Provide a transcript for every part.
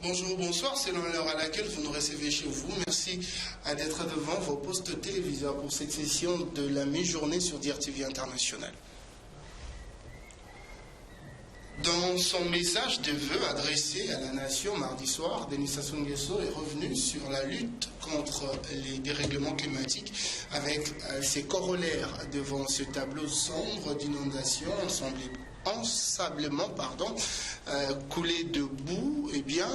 Bonjour, bonsoir, selon l'heure à laquelle vous nous recevez chez vous. Merci d'être devant vos postes téléviseurs pour cette session de la mi-journée sur DRTV International. Dans son message de vœux adressé à la nation mardi soir, Denis Sassou Nguesso est revenu sur la lutte contre les dérèglements climatiques avec ses corollaires devant ce tableau sombre d'inondation ensablement, coulé de boue. Eh bien,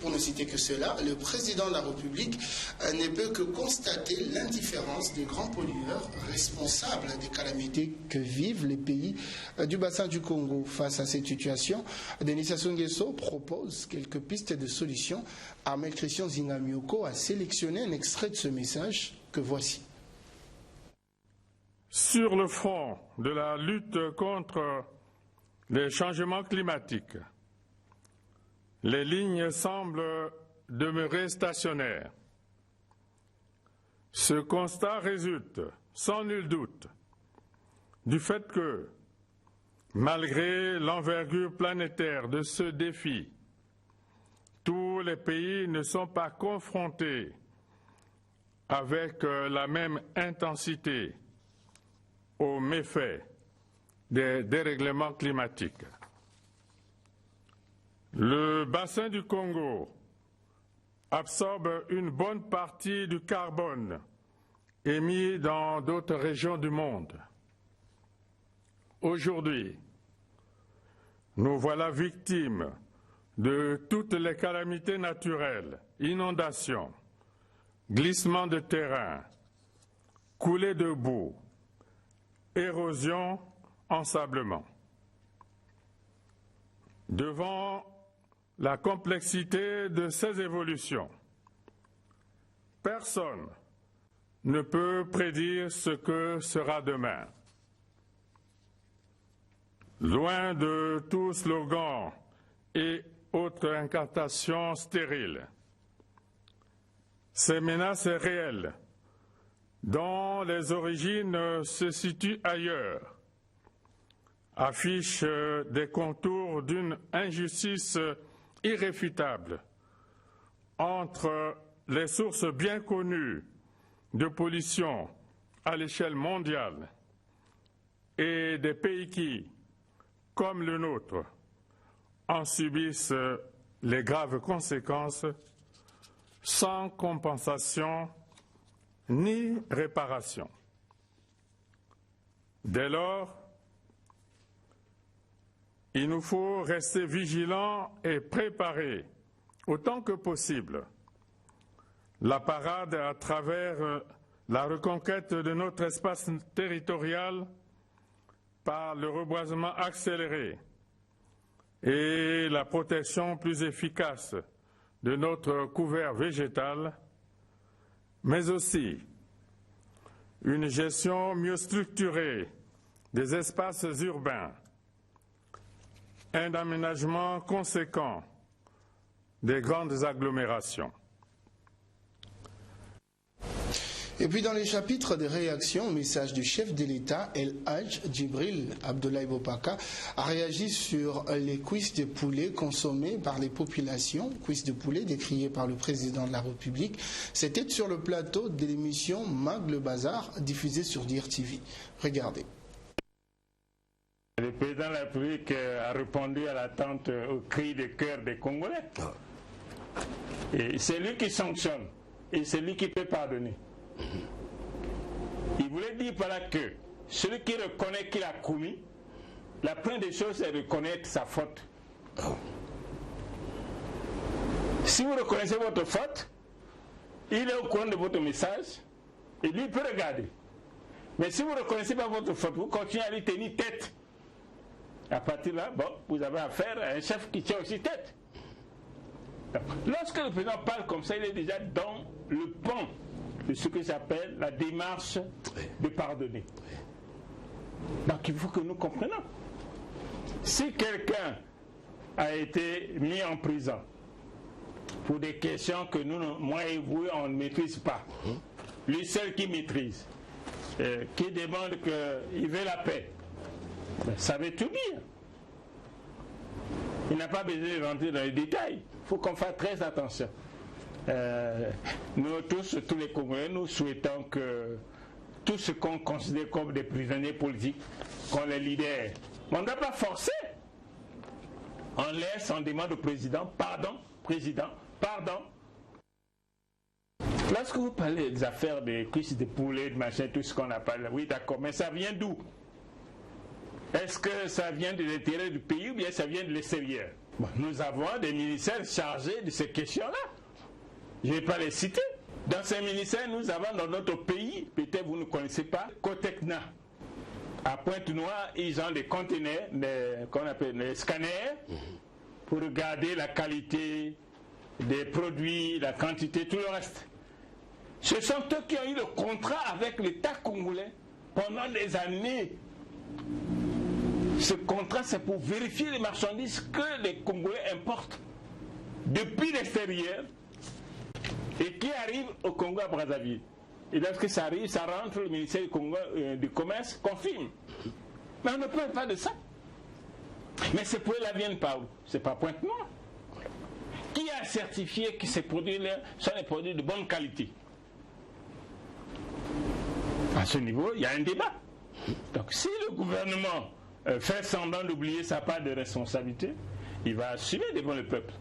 pour ne citer que cela, le président de la République ne peut que constater l'indifférence des grands pollueurs responsables des calamités que vivent les pays du bassin du Congo. Face à cette situation, Denis Sassou Nguesso propose quelques pistes de solutions. Armel Christian Zingamyoko a sélectionné un extrait de ce message que voici. Sur le front de la lutte contre les changements climatiques, les lignes semblent demeurer stationnaires. Ce constat résulte, sans nul doute, du fait que, malgré l'envergure planétaire de ce défi, tous les pays ne sont pas confrontés avec la même intensité aux méfaits des dérèglements climatiques. Le bassin du Congo absorbe une bonne partie du carbone émis dans d'autres régions du monde. Aujourd'hui, nous voilà victimes de toutes les calamités naturelles, inondations, glissements de terrain, coulées de boue, érosion, ensablement. Devant la complexité de ces évolutions, personne ne peut prédire ce que sera demain. Loin de tout slogan et autres incantations stériles, ces menaces réelles dont les origines se situent ailleurs, affichent des contours d'une injustice irréfutable entre les sources bien connues de pollution à l'échelle mondiale et des pays qui, comme le nôtre, en subissent les graves conséquences sans compensation ni réparation. Dès lors, il nous faut rester vigilants et préparer autant que possible la parade à travers la reconquête de notre espace territorial par le reboisement accéléré et la protection plus efficace de notre couvert végétal, mais aussi une gestion mieux structurée des espaces urbains, un aménagement conséquent des grandes agglomérations. Et puis dans les chapitres de réaction au message du chef de l'État, El Hadj Djibril Abdoulaye Bopaka a réagi sur les cuisses de poulet consommées par les populations, cuisses de poulet décriées par le président de la République. C'était sur le plateau de l'émission Mag le Bazar, diffusée sur DRTV. Regardez. Le président de la République a répondu à l'attente, au cri de cœur des Congolais. Et c'est lui qui sanctionne et c'est lui qui peut pardonner. Il voulait dire par là que celui qui reconnaît qu'il a commis, la première des choses c'est de reconnaître sa faute. Si vous reconnaissez votre faute, il est au courant de votre message et lui peut regarder. Mais si vous ne reconnaissez pas votre faute, vous continuez à lui tenir tête. À partir de là, bon, vous avez affaire à un chef qui tient aussi tête. Lorsque le président parle comme ça, il est déjà dans le pan de ce que j'appelle la démarche de pardonner. Donc il faut que nous comprenions. Si quelqu'un a été mis en prison pour des questions que nous, moi et vous, on ne maîtrise pas, lui seul qui maîtrise, qui demande qu'il veut la paix, ça veut tout dire. Il n'a pas besoin de rentrer dans les détails. Il faut qu'on fasse très attention. Nous tous les Congolais, nous souhaitons que tout ce qu'on considère comme des prisonniers politiques, qu'on les libère. Mais on ne doit pas forcer. On laisse, on demande au président, pardon, Lorsque vous parlez des affaires de cuisses de poulet, de machin, tout ce qu'on a parlé, oui d'accord, mais ça vient d'où? Est-ce que ça vient de l'intérieur du pays ou bien ça vient de l'extérieur? Bon, nous avons des ministères chargés de ces questions-là. Je ne vais pas les citer. Dans ces ministères, nous avons dans notre pays, peut-être vous ne connaissez pas, Cotecna. À Pointe-Noire, ils ont des conteneurs, qu'on appelle des scanners, pour regarder la qualité des produits, la quantité, tout le reste. Ce sont eux qui ont eu le contrat avec l'État congolais pendant des années. Ce contrat, c'est pour vérifier les marchandises que les Congolais importent depuis l'extérieur et qui arrivent au Congo à Brazzaville. Et lorsque ça arrive, ça rentre, le ministère du Commerce confirme. Mais on ne parle pas de ça. Mais ces produits-là viennent par où? C'est pas Pointe-Noire. Qui a certifié que ces produits-là sont des produits de bonne qualité? À ce niveau, il y a un débat. Donc si le gouvernement fait semblant d'oublier sa part de responsabilité, il va assumer devant le peuple.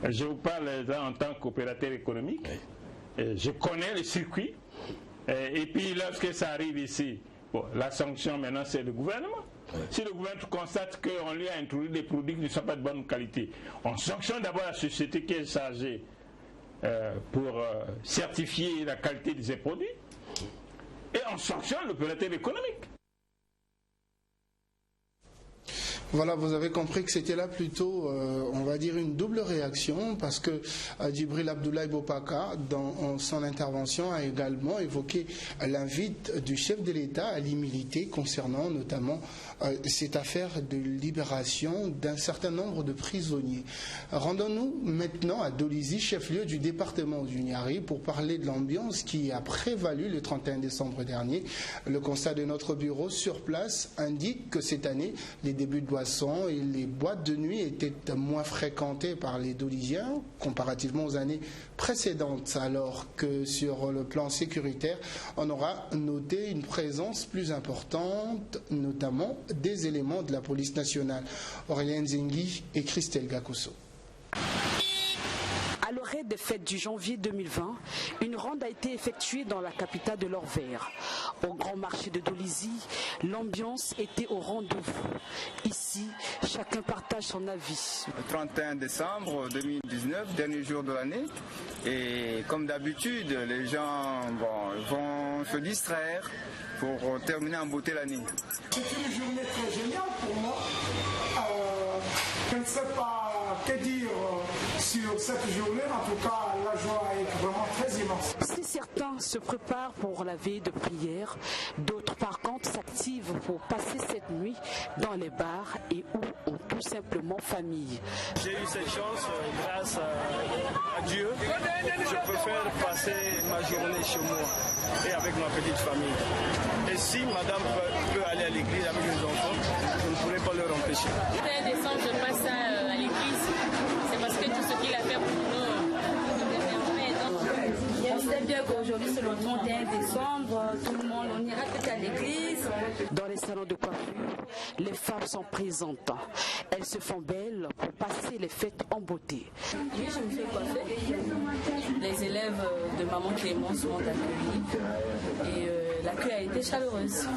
Je vous parle là en tant qu'opérateur économique. Je connais le circuit. Et puis lorsque ça arrive ici, bon, la sanction maintenant c'est le gouvernement. Si le gouvernement constate qu'on lui a introduit des produits qui ne sont pas de bonne qualité, on sanctionne d'abord la société qui est chargée pour certifier la qualité de ces produits et on sanctionne l'opérateur économique. Voilà, vous avez compris que c'était là plutôt, on va dire, une double réaction, parce que Djibril Abdoulaye Bopaka, dans son intervention, a également évoqué l'invite du chef de l'État à l'humilité concernant notamment cette affaire de libération d'un certain nombre de prisonniers. Rendons-nous maintenant à Dolizy, chef-lieu du département du Niari, pour parler de l'ambiance qui a prévalu le 31 décembre dernier. Le constat de notre bureau sur place indique que cette année, les débuts de boissons et les boîtes de nuit étaient moins fréquentées par les Dolizyens comparativement aux années précédentes, alors que sur le plan sécuritaire, on aura noté une présence plus importante, notamment des éléments de la police nationale. Aurélien Zengi et Christelle Gakoso. À l'orée des fêtes du janvier 2020, une ronde a été effectuée dans la capitale de l'Or-Vert. Au grand marché de Dolizy, l'ambiance était au rendez-vous. Ici, chacun partage son avis. Le 31 décembre 2019, dernier jour de l'année, et comme d'habitude, les gens vont se distraire pour terminer en beauté l'année. C'est une journée très géniale pour moi. Je ne sais pas que dire sur cette journée. En tout cas, la joie est vraiment très immense. Si certains se préparent pour la veille de prière, d'autres par contre s'activent pour passer cette nuit dans les bars et ou ont tout simplement famille. J'ai eu cette chance grâce à Dieu. Je préfère passer ma journée chez moi et avec ma petite famille. Et si madame peut aller à l'église avec les enfants, je ne pourrais pas leur empêcher. Le 31 décembre, je passe à l'église. C'est parce que tout ce qu'il a fait pour nous, on sait bien qu'aujourd'hui c'est le 31 décembre, tout le monde, on ira peut-être à l'église. Dans les salons de coiffure, les femmes sont présentes. Elles se font belles pour passer les fêtes en beauté. Oui, je me fais coiffer. Les élèves de maman Clémence m'ont accueilli et l'accueil a été chaleureuse.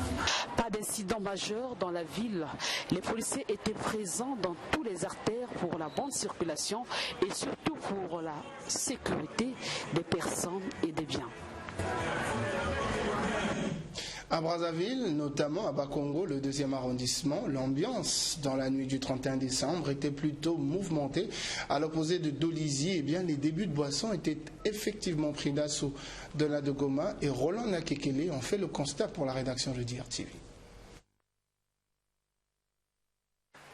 Pas d'incident majeur dans la ville. Les policiers étaient présents dans tous les artères pour la bonne circulation et surtout pour la sécurité des personnes et des biens. À Brazzaville, notamment à Bakongo, le 2e arrondissement, l'ambiance dans la nuit du 31 décembre était plutôt mouvementée. À l'opposé de Dolizy, les débuts de boissons étaient effectivement pris d'assaut. Donat de Goma et Roland Nakekele ont fait le constat pour la rédaction de DRTV.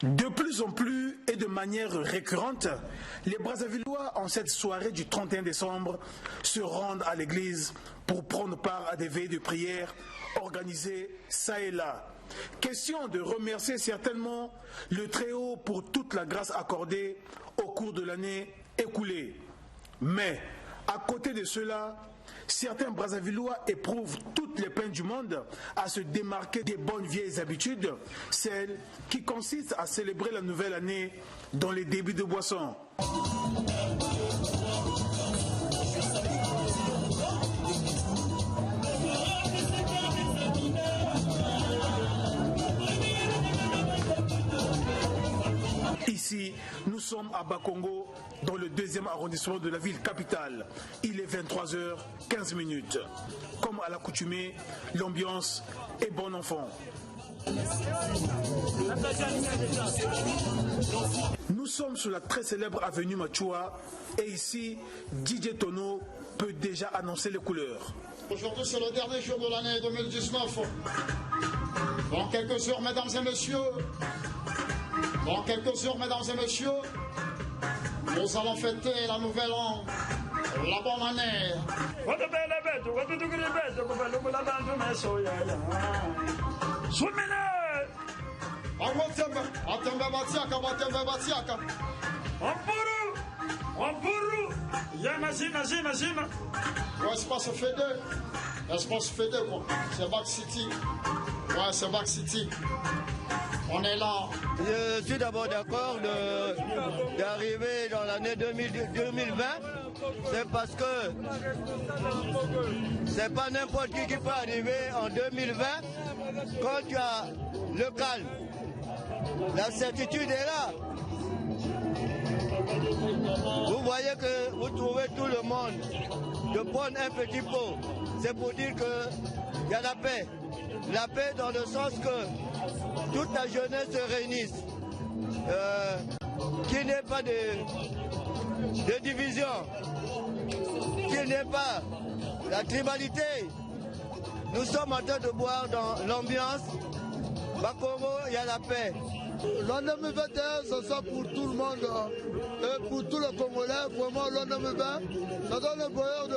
De plus en plus et de manière récurrente, les Brazzavillois en cette soirée du 31 décembre se rendent à l'église pour prendre part à des veilles de prière organisées ça et là. Question de remercier certainement le Très-Haut pour toute la grâce accordée au cours de l'année écoulée. Mais, à côté de cela, certains Brazzavillois éprouvent toutes les peines du monde à se démarquer des bonnes vieilles habitudes, celles qui consistent à célébrer la nouvelle année dans les débits de boissons. Ici, nous sommes à Bakongo, dans le 2e arrondissement de la ville capitale. Il est 23h15. Comme à l'accoutumée, l'ambiance est bon enfant. Nous sommes sur la très célèbre avenue Machua et ici, DJ Tono peut déjà annoncer les couleurs. Aujourd'hui, c'est le dernier jour de l'année 2019. Dans quelques heures, mesdames et messieurs, nous allons fêter la nouvelle an, la bonne année. Ouais, espace Fédé, quoi. C'est Back City. Ouais, c'est Back City. On est là. Je suis d'abord d'accord d'arriver dans l'année 2020. C'est parce que c'est pas n'importe qui peut arriver en 2020. Quand tu as le calme, la certitude est là. Vous voyez que vous trouvez tout le monde de prendre un petit pot. C'est pour dire qu'il y a la paix. La paix dans le sens que toute la jeunesse se réunisse. Qu'il n'y ait pas de division. Qu'il n'y ait pas la tribalité. Nous sommes en train de boire dans l'ambiance. Bakongo, il y a la paix. L'an 2021, ce sera pour tout le monde et pour tous les Congolais. Vraiment, l'an 2020, ça donne le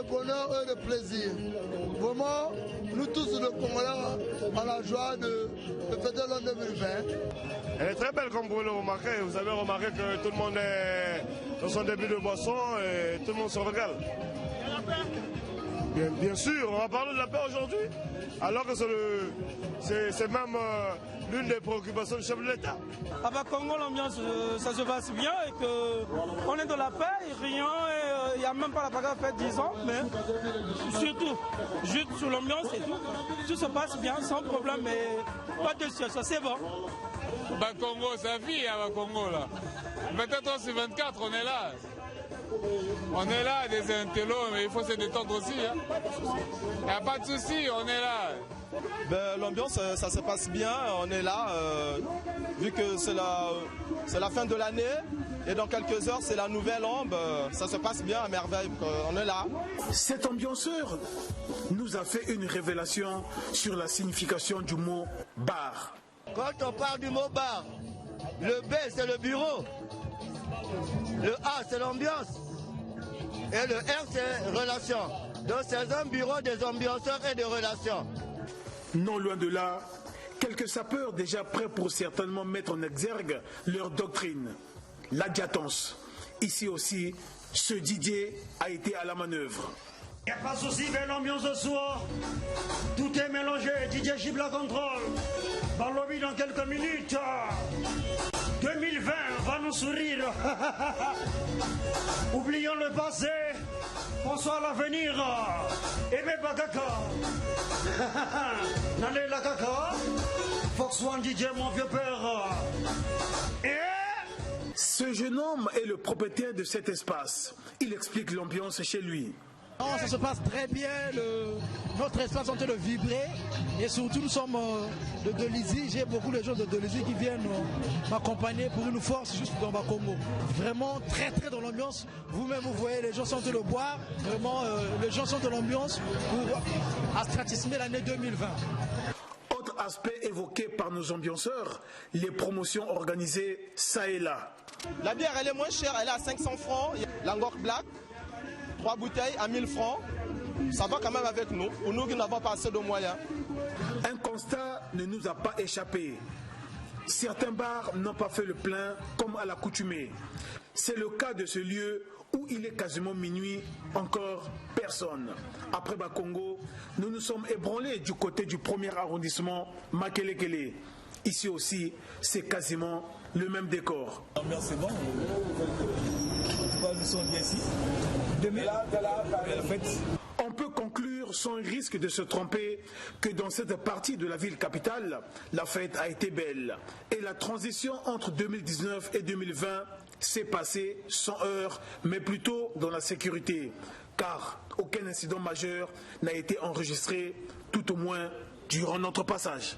bonheur et le plaisir. Vraiment, nous tous, les Congolais, on a la joie de fêter l'an 2020. Elle est très belle comme vous le remarquez. Vous avez remarqué que tout le monde est dans son début de boisson et tout le monde se régale. Bien sûr, on va parler de la paix aujourd'hui, alors que c'est même l'une des préoccupations du chef de l'État. À Bakongo, l'ambiance, ça se passe bien et qu'on est dans la paix, rien, et il n'y a même pas la bagarre faite 10 ans, mais surtout, juste sur l'ambiance et tout se passe bien, sans problème, mais pas de situation, c'est bon. Bakongo, ça vit à Bakongo là. 24 sur 24, on est là. On est là, des intellos, mais il faut se détendre aussi. Il n'y a pas de souci, on est là. Ben, l'ambiance, ça se passe bien, on est là, vu que c'est la fin de l'année, et dans quelques heures, c'est la nouvelle an, ça se passe bien à merveille, on est là. Cet ambianceur nous a fait une révélation sur la signification du mot bar. Quand on parle du mot bar, le B, c'est le bureau. Le A, c'est l'ambiance. Et le R, c'est relation. Donc, c'est un bureau des ambianceurs et des relations. Non loin de là, quelques sapeurs déjà prêts pour certainement mettre en exergue leur doctrine. L'adiatance. Ici aussi, ce Didier a été à la manœuvre. Il n'y a pas de souci, belle ambiance ce soir. Tout est mélangé, Didier Gib la contrôle. Dans le lobby dans quelques minutes. 2020 va nous sourire. Oublions le passé. Pensons à l'avenir. Aimez Bakaka. N'allez la caca. Fox One DJ, mon vieux père. Ce jeune homme est le propriétaire de cet espace. Il explique l'ambiance chez lui. Non, ça se passe très bien, notre espace est en train de vibrer et surtout nous sommes de Dolisie, j'ai beaucoup de gens de Dolisie qui viennent m'accompagner pour une force juste dans Bakongo. Vraiment très très dans l'ambiance, vous-même vous voyez les gens sont en train de boire, vraiment les gens sont dans l'ambiance pour stratismer l'année 2020. Autre aspect évoqué par nos ambianceurs, les promotions organisées ça et là. La bière elle est moins chère, elle est à 500 francs, l'Angkor Black. 3 bouteilles à 1000 francs. ça va quand même avec nous, pour nous qui n'avons pas assez de moyens. Un constat ne nous a pas échappé. Certains bars n'ont pas fait le plein comme à l'accoutumée. C'est le cas de ce lieu où il est quasiment minuit, encore personne. Après Bakongo, nous nous sommes ébranlés du côté du premier arrondissement, Makelekele. Ici aussi, c'est quasiment le même décor. L'ambiance c'est bon, nous sommes bien ici. On peut conclure sans risque de se tromper que dans cette partie de la ville capitale, la fête a été belle. Et la transition entre 2019 et 2020 s'est passée sans heurts, mais plutôt dans la sécurité. Car aucun incident majeur n'a été enregistré, tout au moins durant notre passage.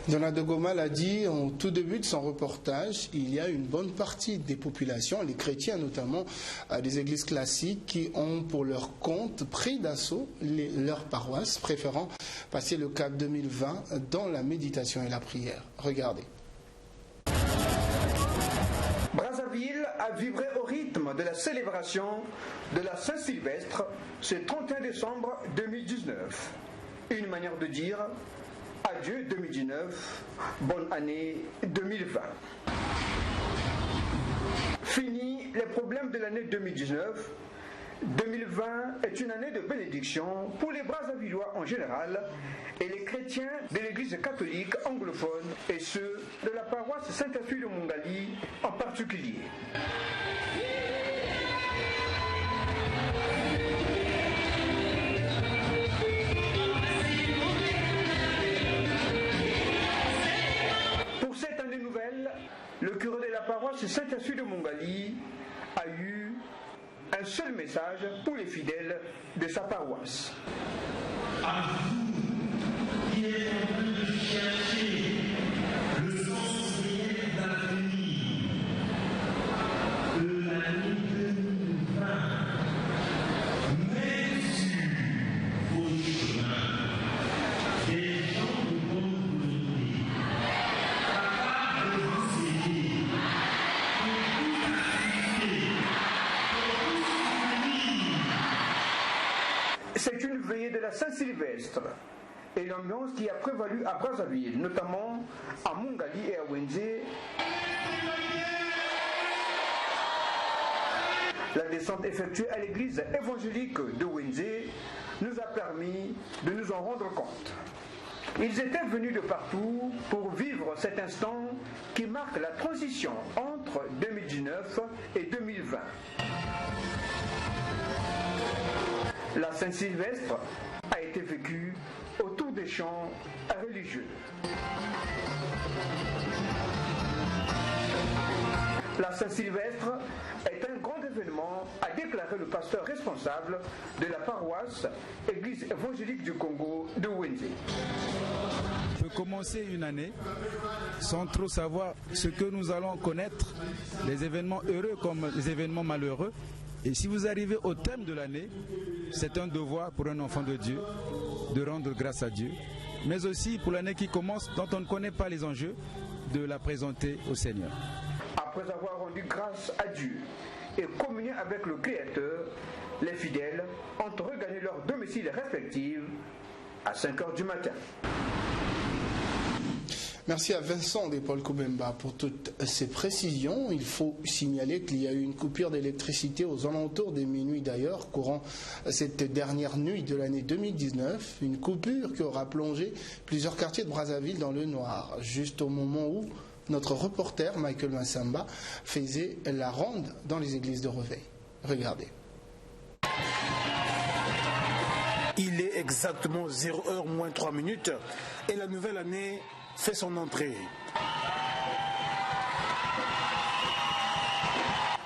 Donald Goma l'a dit en tout début de son reportage, il y a une bonne partie des populations, les chrétiens notamment, des églises classiques qui ont pour leur compte pris d'assaut leurs paroisses, préférant passer le cap 2020 dans la méditation et la prière. Regardez. Brazzaville a vibré au rythme de la célébration de la Saint-Sylvestre ce 31 décembre 2019. Une manière de dire adieu 2019, bonne année 2020. Fini les problèmes de l'année 2019. 2020 est une année de bénédiction pour les Brazzavillois en général et les chrétiens de l'église catholique anglophone et ceux de la paroisse Saint-Affui de Mongali en particulier. Pour cette année nouvelle, le curé de la paroisse Saint-Affui de Mongali a eu un seul message pour les fidèles de sa paroisse. À vous qui êtes en train de chercher le sens réel d'avenir de l'année 2020, mettez sur vos chemins des gens de bonne volonté, capables de vous aider, C'est une veillée de la Saint-Sylvestre et l'ambiance qui a prévalu à Brazzaville, notamment à Mongali et à Wenzé. La descente effectuée à l'église évangélique de Wenzé nous a permis de nous en rendre compte. Ils étaient venus de partout pour vivre cet instant qui marque la transition entre 2019 et 2020. La Saint-Sylvestre a été vécue autour des chants religieux. La Saint-Sylvestre est un grand événement, a déclaré le pasteur responsable de la paroisse Église évangélique du Congo de Wenzé. Je peux commencer une année sans trop savoir ce que nous allons connaître, les événements heureux comme les événements malheureux. Et si vous arrivez au thème de l'année, c'est un devoir pour un enfant de Dieu de rendre grâce à Dieu, mais aussi pour l'année qui commence dont on ne connaît pas les enjeux, de la présenter au Seigneur. Après avoir rendu grâce à Dieu et communié avec le Créateur, les fidèles ont regagné leur domicile respectif à 5 h du matin. Merci à Vincent de Paul Koubemba pour toutes ces précisions. Il faut signaler qu'il y a eu une coupure d'électricité aux alentours des minuit d'ailleurs, courant cette dernière nuit de l'année 2019. Une coupure qui aura plongé plusieurs quartiers de Brazzaville dans le noir, juste au moment où notre reporter Michael Massamba faisait la ronde dans les églises de Reveil. Regardez. Il est exactement 0h moins 3 minutes et la nouvelle année fait son entrée.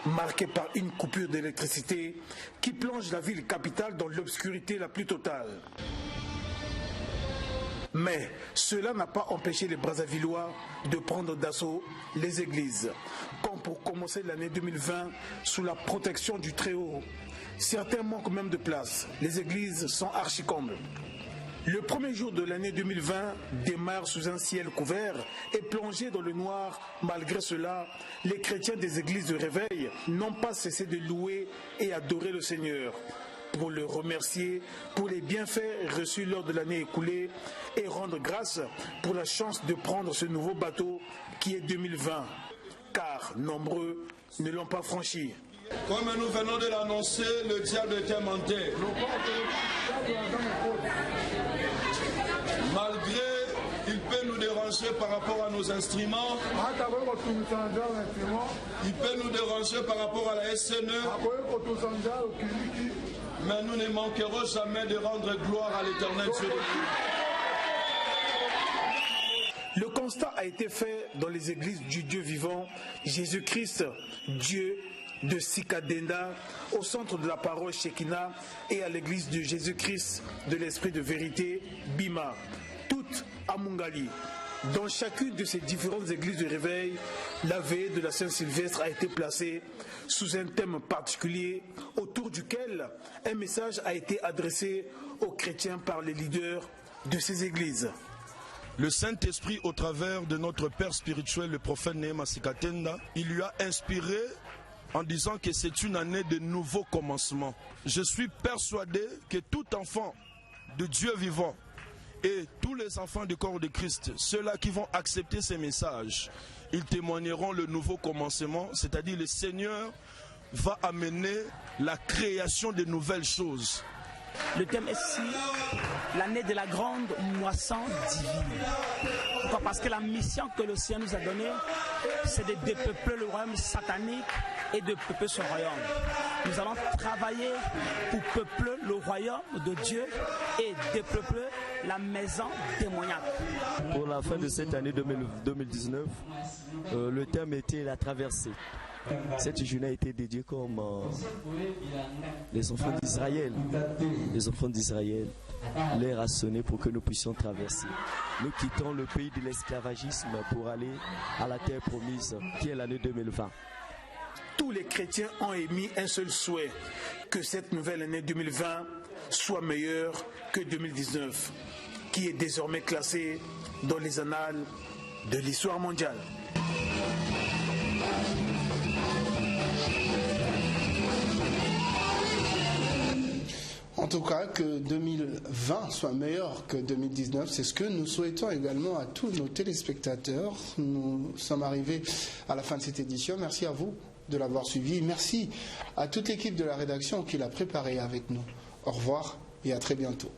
Marquée par une coupure d'électricité qui plonge la ville capitale dans l'obscurité la plus totale. Mais cela n'a pas empêché les Brazzavillois de prendre d'assaut les églises, comme pour commencer l'année 2020 sous la protection du Très-Haut. Certains manquent même de place. Les églises sont archi-combles. Le premier jour de l'année 2020 démarre sous un ciel couvert et plongé dans le noir. Malgré cela, les chrétiens des églises de réveil n'ont pas cessé de louer et adorer le Seigneur pour le remercier pour les bienfaits reçus lors de l'année écoulée et rendre grâce pour la chance de prendre ce nouveau bateau qui est 2020, car nombreux ne l'ont pas franchi. Comme nous venons de l'annoncer, le diable était menté. Malgré, il peut nous déranger par rapport à nos instruments. Il peut nous déranger par rapport à la SNE. Mais nous ne manquerons jamais de rendre gloire à l'Éternel sur Le constat a été fait dans les églises du Dieu vivant, Jésus-Christ, Dieu de Sikadenda, au centre de la parole Shekinah et à l'église de Jésus-Christ de l'Esprit de vérité, Bima, toutes à Mungali. Dans chacune de ces différentes églises de réveil, la veillée de la Saint-Sylvestre a été placée sous un thème particulier autour duquel un message a été adressé aux chrétiens par les leaders de ces églises. Le Saint-Esprit, au travers de notre Père spirituel, le prophète Nehema Sikatenda, il lui a inspiré en disant que c'est une année de nouveaux commencements. Je suis persuadé que tout enfant de Dieu vivant et tous les enfants du corps de Christ, ceux-là qui vont accepter ces messages, ils témoigneront le nouveau commencement, c'est-à-dire le Seigneur va amener la création de nouvelles choses. Le thème est ici l'année de la grande moisson divine. Pourquoi? Parce que la mission que le Seigneur nous a donnée, c'est de dépeupler le royaume satanique et de peupler son royaume. Nous allons travailler pour peupler le royaume de Dieu et dépeupler la maison démoniaque. Pour la fin de cette année 2019, le thème était la traversée. Cette journée a été dédiée comme les enfants d'Israël. Les enfants d'Israël, l'heure a sonné pour que nous puissions traverser. Nous quittons le pays de l'esclavagisme pour aller à la terre promise, qui est l'année 2020. Tous les chrétiens ont émis un seul souhait, que cette nouvelle année 2020 soit meilleure que 2019, qui est désormais classée dans les annales de l'histoire mondiale. En tout cas, que 2020 soit meilleur que 2019, c'est ce que nous souhaitons également à tous nos téléspectateurs. Nous sommes arrivés à la fin de cette édition. Merci à vous de l'avoir suivi. Merci à toute l'équipe de la rédaction qui l'a préparé avec nous. Au revoir et à très bientôt.